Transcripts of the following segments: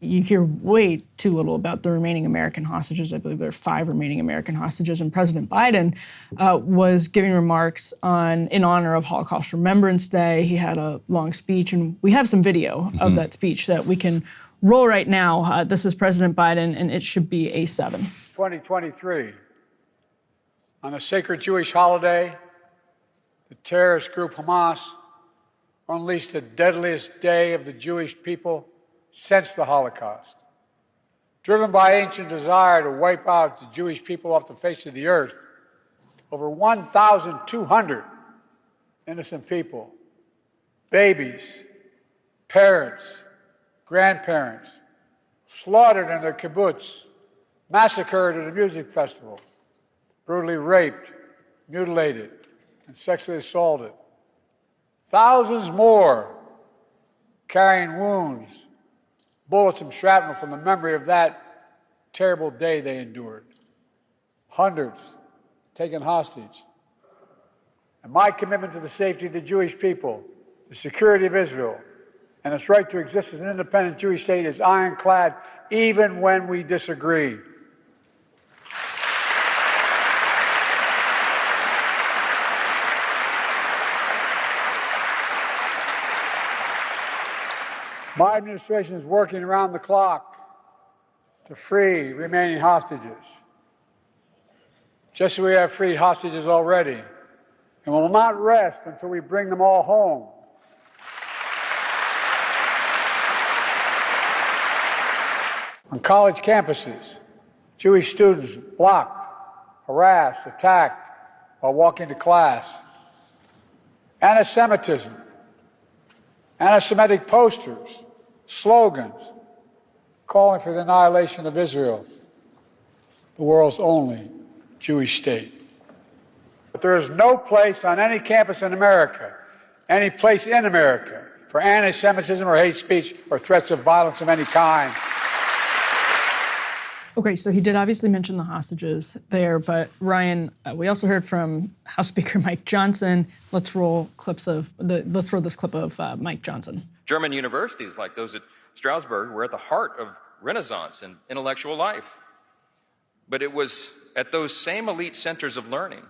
You hear way too little about the remaining American hostages. I believe there are 5 remaining American hostages. And President Biden was giving remarks in honor of Holocaust Remembrance Day. He had a long speech, and we have some video of that speech that we can roll right now. This is President Biden, and it should be A7. 2023, on a sacred Jewish holiday, the terrorist group Hamas unleashed the deadliest day of the Jewish people since the Holocaust. Driven by ancient desire to wipe out the Jewish people off the face of the earth, over 1,200 innocent people, babies, parents, grandparents, slaughtered in their kibbutz, massacred at a music festival, brutally raped, mutilated, and sexually assaulted. Thousands more carrying wounds, bullets and shrapnel from the memory of that terrible day they endured. Hundreds taken hostage. And my commitment to the safety of the Jewish people, the security of Israel, and its right to exist as an independent Jewish state is ironclad, even when we disagree. My administration is working around the clock to free remaining hostages, just as we have freed hostages already, and will not rest until we bring them all home. On college campuses, Jewish students blocked, harassed, attacked while walking to class. Anti-Semitism, anti-Semitic posters, slogans calling for the annihilation of Israel, the world's only Jewish state. But there is no place on any campus in America, any place in America, for anti-Semitism or hate speech or threats of violence of any kind. Okay, so he did obviously mention the hostages there, but Ryan, we also heard from House Speaker Mike Johnson. Let's roll this clip of Mike Johnson. German universities like those at Strasbourg were at the heart of Renaissance and intellectual life. But it was at those same elite centers of learning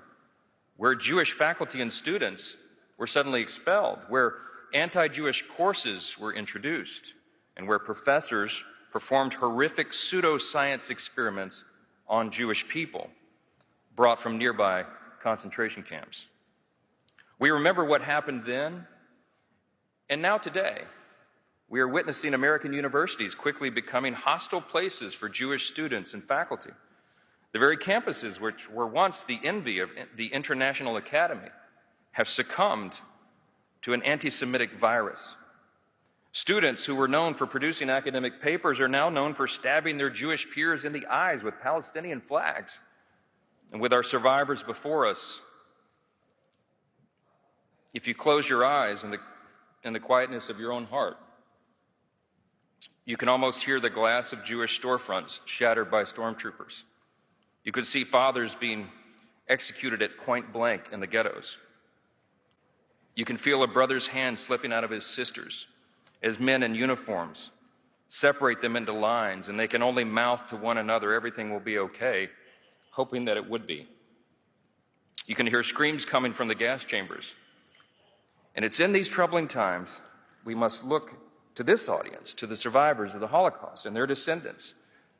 where Jewish faculty and students were suddenly expelled, where anti-Jewish courses were introduced, and where professors performed horrific pseudoscience experiments on Jewish people brought from nearby concentration camps. We remember what happened then, and now today, we are witnessing American universities quickly becoming hostile places for Jewish students and faculty. The very campuses which were once the envy of the International Academy have succumbed to an anti-Semitic virus. Students who were known for producing academic papers are now known for stabbing their Jewish peers in the eyes with Palestinian flags. And with our survivors before us, if you close your eyes in the quietness of your own heart, you can almost hear the glass of Jewish storefronts shattered by stormtroopers. You could see fathers being executed at point blank in the ghettos. You can feel a brother's hand slipping out of his sister's as men in uniforms separate them into lines, and they can only mouth to one another, "Everything will be okay," hoping that it would be. You can hear screams coming from the gas chambers. And it's in these troubling times we must look to this audience, to the survivors of the Holocaust and their descendants,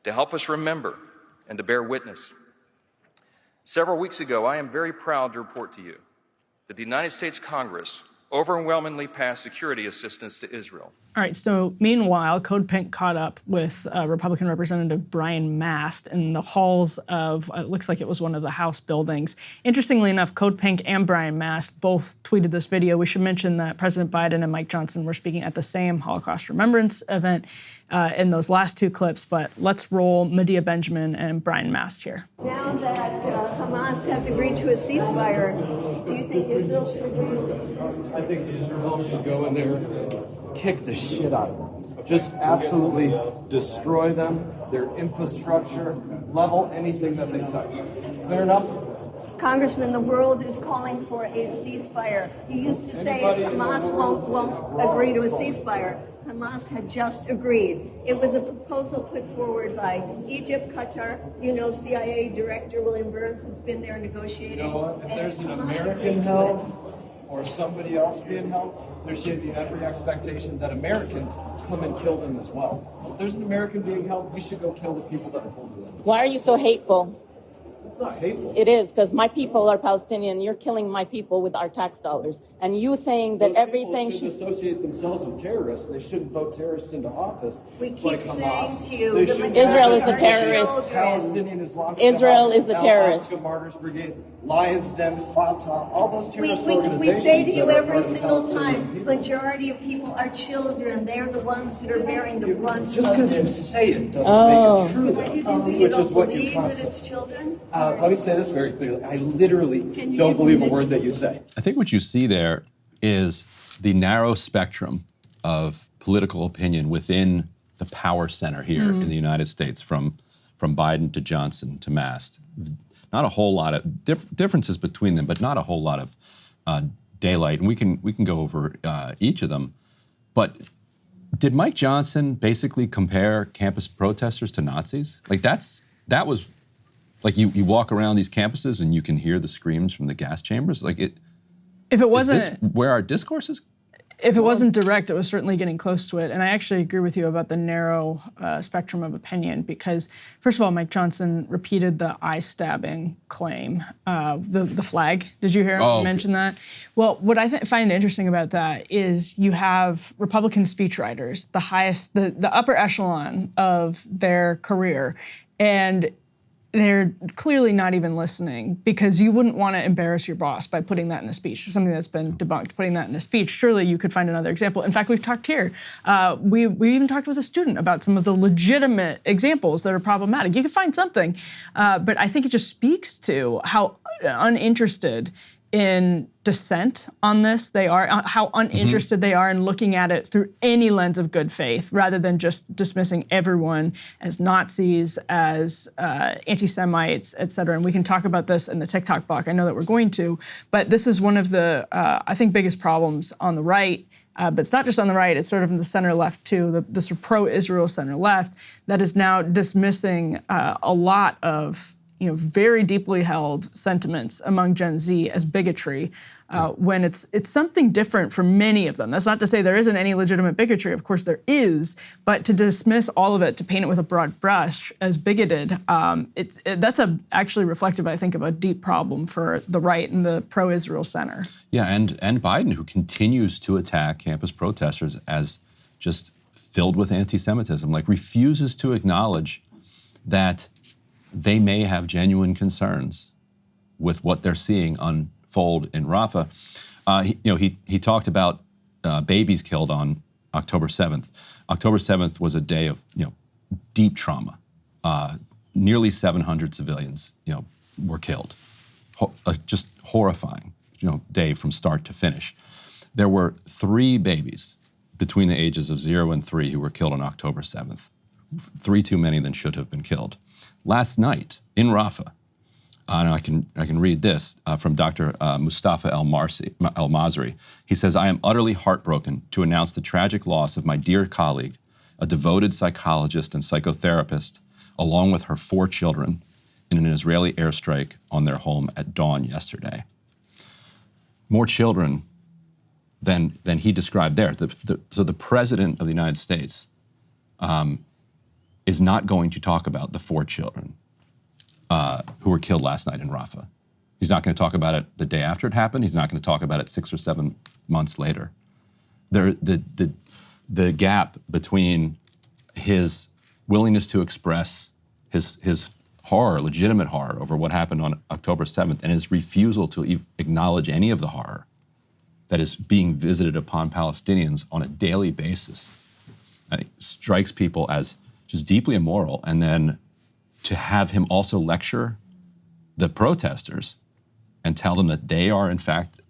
to help us remember and to bear witness. Several weeks ago, I am very proud to report to you that the United States Congress overwhelmingly passed security assistance to Israel. All right, so meanwhile, Code Pink caught up with Republican Representative Brian Mast in the halls of, it looks like it was one of the House buildings. Interestingly enough, Code Pink and Brian Mast both tweeted this video. We should mention that President Biden and Mike Johnson were speaking at the same Holocaust Remembrance event in those last 2 clips, but let's roll Medea Benjamin and Brian Mast here. Now that Hamas has agreed to a ceasefire, do you think Israel should agree to it? I think Israel should go in there and kick the shit out of them. Just absolutely destroy them, their infrastructure, level anything that they touch. Fair enough? Congressman, the world is calling for a ceasefire. You used to say if Hamas won't agree to a ceasefire. Hamas had just agreed. It was a proposal put forward by Egypt, Qatar. You know, CIA Director William Burns has been there negotiating. You know what? If and there's an Hamas American agreed to held or somebody else being held, there should be every expectation that Americans come and kill them as well. If there's an American being held, we should go kill the people that are holding them. Why are you so hateful? It's not hateful. It is, because my people are Palestinian. You're killing my people with our tax dollars. And you saying that Those everything people shouldn't associate themselves with terrorists. They shouldn't vote terrorists into office. We keep like saying Hamas. to you, They the shouldn't Israel have is the terrorist. Palestinian Islamic Israel Jihad, is the terrorist. Al-Aqsa Martyrs Brigade, Lions Den, Fatah, all those terrorist We organizations. say to you that are every part of the single Palestinian time, people. majority of people are children. They're the ones that are bearing the brunt Just of because you this. say it doesn't make it true, But you though, do, you which don't is what you believe that constantly. it's children? Let me say this very clearly. I literally Can you don't give believe me a this? word that you say. I think what you see there is the narrow spectrum of political opinion within the power center here in the United States, from Biden to Johnson to Mast. Not a whole lot of differences between them, but not a whole lot of daylight. And we can go over each of them. But did Mike Johnson basically compare campus protesters to Nazis? Like that was like you walk around these campuses and you can hear the screams from the gas chambers. Like If it is wasn't, this where our discourse is? if it wasn't direct, it was certainly getting close to it. And I actually agree with you about the narrow spectrum of opinion because, first of all, Mike Johnson repeated the eye-stabbing claim, the flag. Did you hear him mention that? Well, what I find interesting about that is you have Republican speechwriters, the upper echelon of their career, and they're clearly not even listening because you wouldn't want to embarrass your boss by putting that in a speech, something that's been debunked, putting that in a speech. Surely you could find another example. In fact, we've talked here. We even talked with a student about some of the legitimate examples that are problematic. You could find something, but I think it just speaks to how uninterested in dissent on this they are, how uninterested they are in looking at it through any lens of good faith, rather than just dismissing everyone as Nazis, as anti-Semites, et cetera. And we can talk about this in the TikTok block. I know that we're going to, but this is one of the, I think, biggest problems on the right. But it's not just on the right, it's sort of in the center left too, the sort of pro-Israel center left that is now dismissing a lot of very deeply held sentiments among Gen Z as bigotry, when it's something different for many of them. That's not to say there isn't any legitimate bigotry. Of course there is, but to dismiss all of it, to paint it with a broad brush as bigoted, that's actually reflective, I think, of a deep problem for the right and the pro-Israel center. Yeah, and Biden, who continues to attack campus protesters as just filled with anti-Semitism, like refuses to acknowledge that they may have genuine concerns with what they're seeing unfold in Rafah. He talked about babies killed on October 7th. October 7th was a day of deep trauma. Nearly 700 civilians were killed. Just horrifying day from start to finish. There were 3 babies between the ages of 0 and 3 who were killed on October 7th. 3 too many than should have been killed. Last night in Rafah, and I can read this from Dr. Mustafa El-Masri. He says, "I am utterly heartbroken to announce the tragic loss of my dear colleague, a devoted psychologist and psychotherapist, along with her 4 children in an Israeli airstrike on their home at dawn yesterday." More children than he described there. So the President of the United States is not going to talk about the 4 children who were killed last night in Rafah. He's not going to talk about it the day after it happened. He's not going to talk about it 6 or 7 months later. The gap between his willingness to express his horror, legitimate horror, over what happened on October 7th, and his refusal to acknowledge any of the horror that is being visited upon Palestinians on a daily basis, strikes people as just deeply immoral. And then to have him also lecture the protesters and tell them that they are, in fact,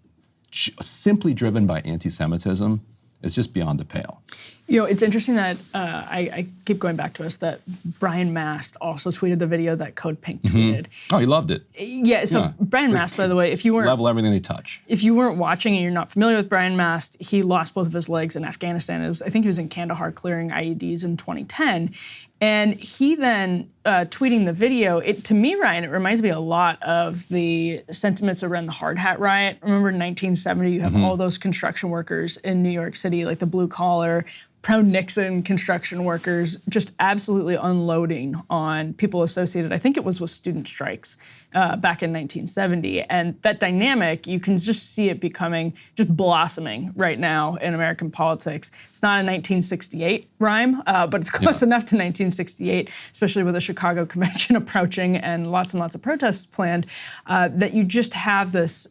simply driven by anti-Semitism It's just beyond the pale. You know, it's interesting that I keep going back to us that Brian Mast also tweeted the video that Code Pink tweeted. Oh, he loved it. Yeah, so Brian Mast, by the way, if you weren't level everything they touch. If you weren't watching and you're not familiar with Brian Mast, he lost both of his legs in Afghanistan. I think he was in Kandahar clearing IEDs in 2010. And he then, tweeting the video, to me, Ryan, it reminds me a lot of the sentiments around the Hard Hat riot. Remember in 1970, you have all those construction workers in New York City, like the blue collar, pro-Nixon construction workers, just absolutely unloading on people associated, I think it was with student strikes back in 1970. And that dynamic, you can just see it becoming, just blossoming right now in American politics. It's not a 1968 rhyme, but it's close enough to 1968, especially with the Chicago Convention approaching and lots of protests planned, that you just have this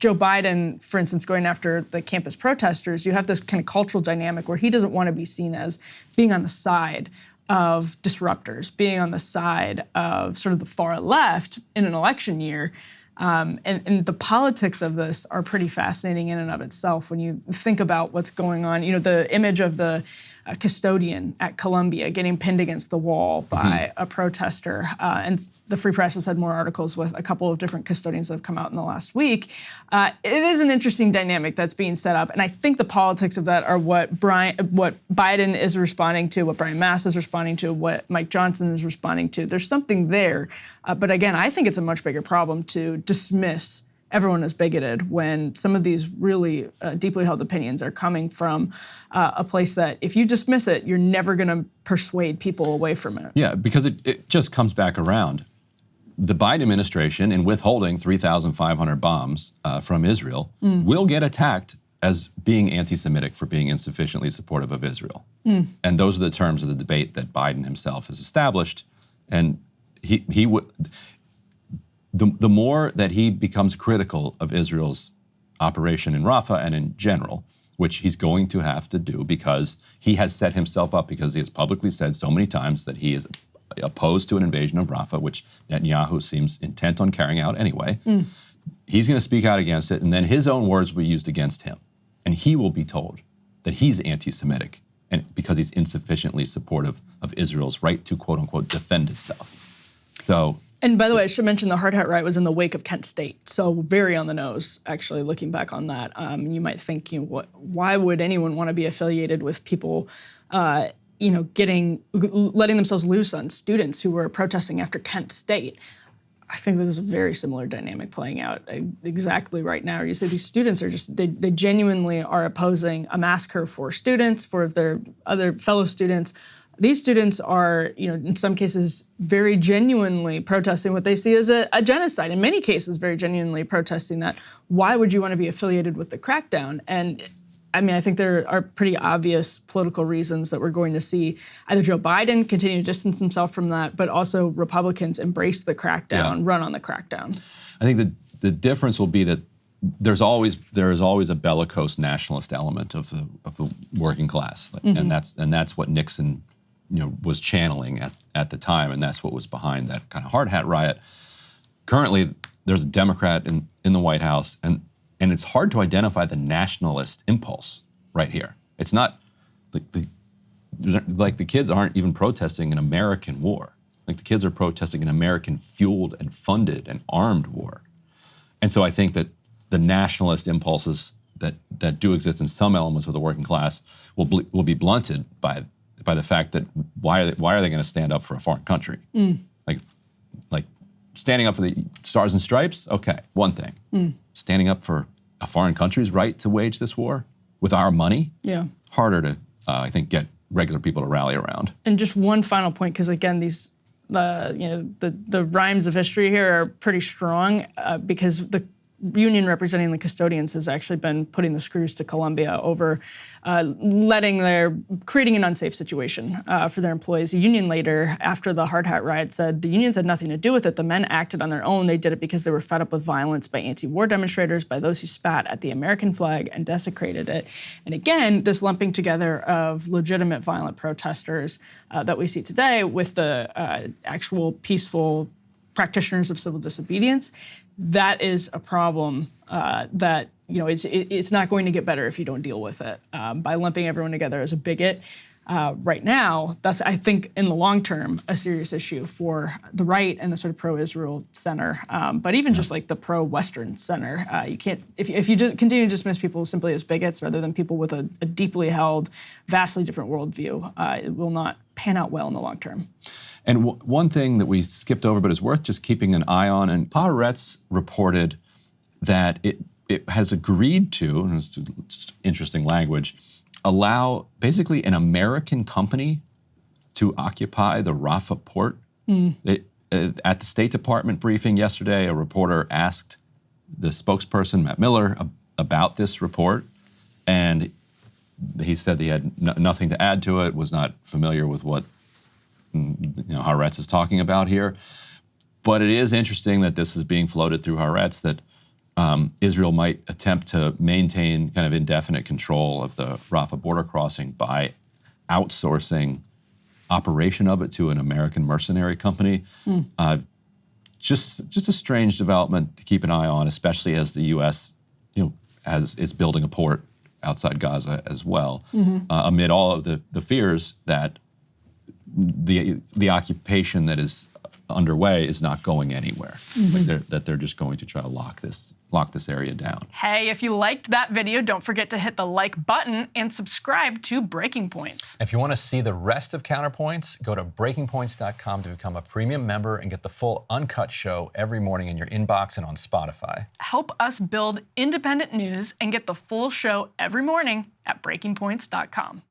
Joe Biden, for instance, going after the campus protesters, you have this kind of cultural dynamic where he doesn't want to be seen as being on the side of disruptors, being on the side of sort of the far left in an election year. And the politics of this are pretty fascinating in and of itself when you think about what's going on. You know, the image of the custodian at Columbia getting pinned against the wall by a protester. And the Free Press has had more articles with a couple of different custodians that have come out in the last week. It is an interesting dynamic that's being set up. And I think the politics of that are what Biden is responding to, what Brian Mast is responding to, what Mike Johnson is responding to. There's something there. But again, I think it's a much bigger problem to dismiss everyone is bigoted when some of these really deeply held opinions are coming from a place that if you dismiss it, you're never going to persuade people away from it. Yeah, because it just comes back around. The Biden administration, in withholding 3,500 bombs from Israel, will get attacked as being anti-Semitic for being insufficiently supportive of Israel. And those are the terms of the debate that Biden himself has established. And he would... The more that he becomes critical of Israel's operation in Rafah and in general, which he's going to have to do because he has set himself up, because he has publicly said so many times that he is opposed to an invasion of Rafah, which Netanyahu seems intent on carrying out anyway. He's going to speak out against it, and then his own words will be used against him. And he will be told that he's anti-Semitic and because he's insufficiently supportive of Israel's right to, quote unquote, defend itself. So... And by the way, I should mention the Hard Hat riot was in the wake of Kent State, so very on the nose, actually, looking back on that. You might think, why would anyone want to be affiliated with people, letting themselves loose on students who were protesting after Kent State? I think there's a very similar dynamic playing out exactly right now. You say these students are they genuinely are opposing a massacre for students, for their other fellow students. These students are, in some cases, very genuinely protesting what they see as a genocide. In many cases, very genuinely protesting that. Why would you want to be affiliated with the crackdown? And I mean, I think there are pretty obvious political reasons that we're going to see either Joe Biden continue to distance himself from that, but also Republicans embrace the crackdown, run on the crackdown. I think the difference will be that there is always a bellicose nationalist element of the working class, and that's what Nixon was channeling at the time, and that's what was behind that kind of Hard Hat riot. Currently, there's a Democrat in the White House, and it's hard to identify the nationalist impulse right here. It's not like the kids aren't even protesting an American war. Like the kids are protesting an American fueled and funded and armed war. And so I think that the nationalist impulses that do exist in some elements of the working class will be blunted by the fact that why are they going to stand up for a foreign country? Like standing up for the Stars and Stripes, okay, one thing. Standing up for a foreign country's right to wage this war with our money, harder to I think get regular people to rally around. And just one final point, because again, these the rhymes of history here are pretty strong because the union representing the custodians has actually been putting the screws to Columbia over creating an unsafe situation for their employees. A union leader, after the Hard Hat riot, said the unions had nothing to do with it. The men acted on their own. They did it because they were fed up with violence by anti-war demonstrators, by those who spat at the American flag and desecrated it. And again, this lumping together of legitimate violent protesters that we see today with the actual peaceful practitioners of civil disobedience. That is a problem that it's not going to get better if you don't deal with it. By lumping everyone together as a bigot, right now, that's, I think, in the long term, a serious issue for the right and the sort of pro-Israel center, but even just like the pro-Western center. You can't, if you just continue to dismiss people simply as bigots rather than people with a deeply held, vastly different worldview, it will not pan out well in the long term. And one thing that we skipped over, but is worth just keeping an eye on, and Haaretz reported that it has agreed to, and it's interesting language, allow basically an American company to occupy the Rafah port. At the State Department briefing yesterday, a reporter asked the spokesperson, Matt Miller, about this report, and he said he had nothing to add to it, was not familiar with what Haaretz is talking about here. But it is interesting that this is being floated through Haaretz, that Israel might attempt to maintain kind of indefinite control of the Rafah border crossing by outsourcing operation of it to an American mercenary company. Just a strange development to keep an eye on, especially as the U.S. is building a port outside Gaza as well, amid all of the fears that the occupation that is underway is not going anywhere. That they're just going to try to lock this area down. Hey, if you liked that video, don't forget to hit the like button and subscribe to Breaking Points. If you want to see the rest of Counterpoints, go to breakingpoints.com to become a premium member and get the full uncut show every morning in your inbox and on Spotify. Help us build independent news and get the full show every morning at breakingpoints.com.